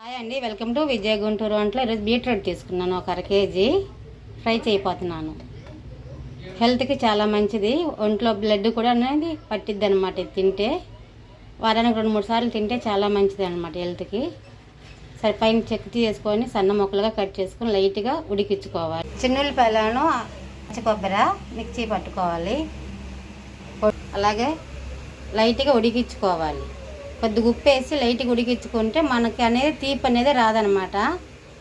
Hi అండి, welcome to Vijay Guntur వంటలో. ఈరోజు బీట్రూట్ తీసుకున్నాను, ఒక 1/2 కేజీ ఫ్రై చేయబోతున్నాను. హెల్త్కి చాలా మంచిది, ఒంట్లో బ్లడ్ కూడా అనేది పట్టిద్ది అనమాట. ఇది తింటే వారానికి 2-3 సార్లు తింటే చాలా మంచిది అనమాట హెల్త్కి. సరే, పైన చెక్ చేసుకొని సన్న ముక్కలుగా కట్ చేసుకొని లైట్గా ఉడికించుకోవాలి. చిన్నుల్లిపాయలను పచ్చి కొబ్బరి మిక్సీ పట్టుకోవాలి. అలాగే లైట్గా ఉడికించుకోవాలి. కొద్దిగా ఉప్పు వేసి లైట్గా ఉడికించుకుంటే మనకి అనేది తీపి అనేది రాదనమాట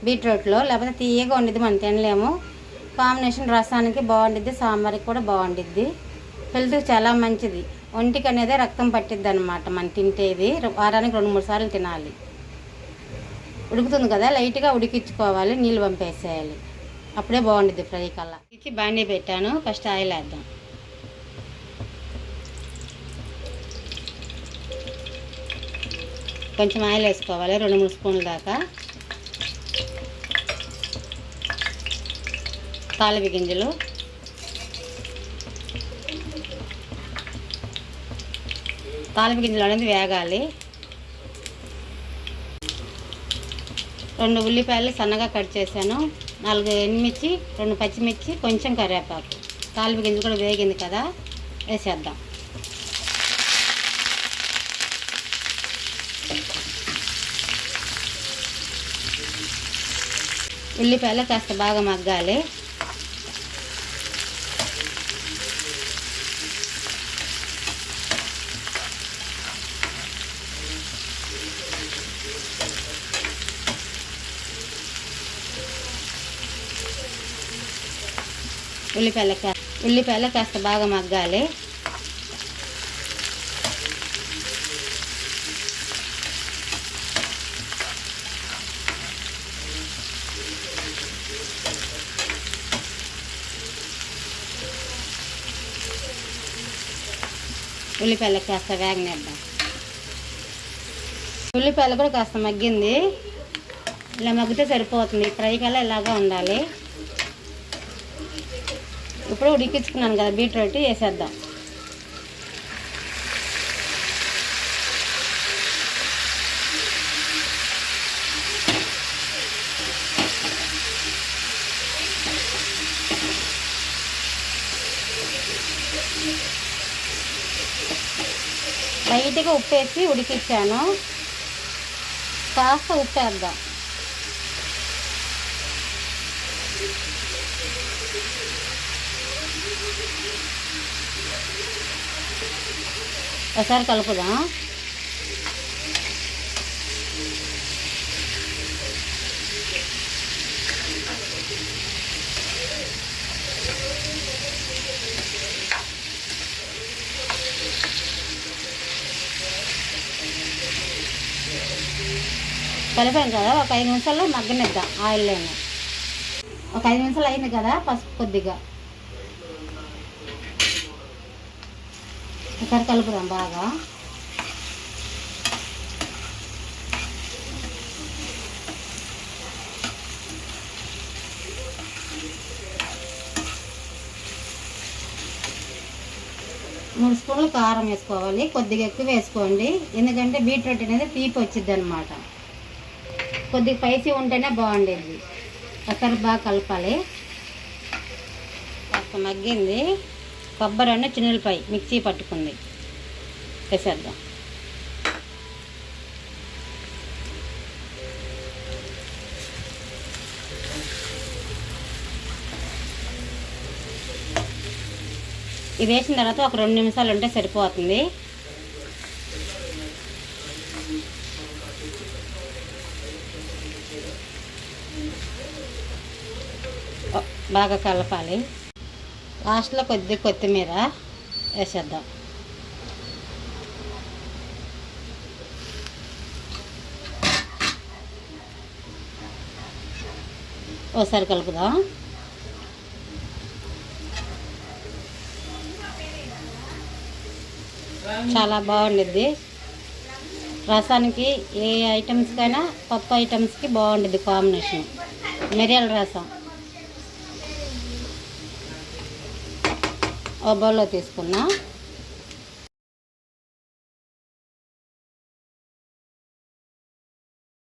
బీట్రూట్లో. లేకపోతే తీయగా ఉండిద్ది, మనం తినలేము. కాంబినేషన్ రసానికి బాగుండిద్ది, సాంబార్కి కూడా బాగుండిద్ది. హెల్త్కి చాలా మంచిది. ఒంటికి అనేది రక్తం పట్టిద్ది అనమాట మనం తింటే. ఇది వారానికి 2-3 సార్లు తినాలి. ఉడుకుతుంది కదా, లైట్గా ఉడికించుకోవాలి, నీళ్ళు పంపేసేయాలి. అప్పుడే బాగుండిద్ది ఫ్రై కల్లా. ఇచ్చి బాండీ పెట్టాను. ఫస్ట్ ఆయిల్ వేద్దాం. కొంచెం ఆయిల్ వేసుకోవాలి, 2-3 స్పూన్ల దాకా. తాలింపు గింజలు, అనేది వేగాలి. 2 ఉల్లిపాయలు సన్నగా కట్ చేశాను, 4 ఎండుమిర్చి, 2 పచ్చిమిర్చి, కొంచెం కరివేపాకు. తాలింపు గింజలు కూడా వేగింది కదా, వేసేద్దాం. ఉల్లిపాయలు కాస్త బాగా మగ్గాలి. ఉల్లిపాయలు కాస్త బాగా మగ్గాలి. ఉల్లిపాయలు కాస్త వేగనిద్దాం. ఉల్లిపాయలు కూడా కాస్త మగ్గింది. ఇలా మగ్గితే సరిపోతుంది. ఫ్రై కల్లా ఇలాగా ఉండాలి. ఇప్పుడు ఉడికించుకున్నాను కదా బీట్రూట్, వేసేద్దాం. లైట్గా ఉప్పు వేసి ఉడికించాను. కాస్త ఉప్పు వేద్దాం. ఒకసారి కలుపుదాం. కలిపాను కదా, ఒక 5 నిమిషాల్లో మగ్గనిద్దాం ఆయిల్లోనే. ఒక 5 నిమిషాలు అయింది కదా, పసుపు కొద్దిగా ఒకసారి కలుపుదాం బాగా. మూడు స్పూన్లు కారం వేసుకోవాలి. కొద్దిగా ఎక్కువ వేసుకోండి, ఎందుకంటే బీట్రూట్ అనేది తీపి వచ్చింది అనమాట. కొద్దిగా స్పైసీ ఉంటేనే బాగుండేది. ఒకసారి బాగా కలపాలి. కాస్త మగ్గింది. కొబ్బరి అన్న చిన్నులపై మిక్సీ పట్టుకుంది, వేసేద్దాం. ఇది వేసిన తర్వాత ఒక 2 నిమిషాలు ఉంటే సరిపోతుంది. బాగా కలపాలి. లాస్ట్లో కొద్దిగా కొత్తిమీర వేసేద్దాం. ఒకసారి కలుపుదాం. చాలా బాగుండిద్ది. రసానికి ఏ ఐటమ్స్కైనా, పప్పు ఐటమ్స్కి బాగుండిద్ది కాంబినేషన్. మిరియాల రసం ఓ బౌల్లో తీసుకున్నా.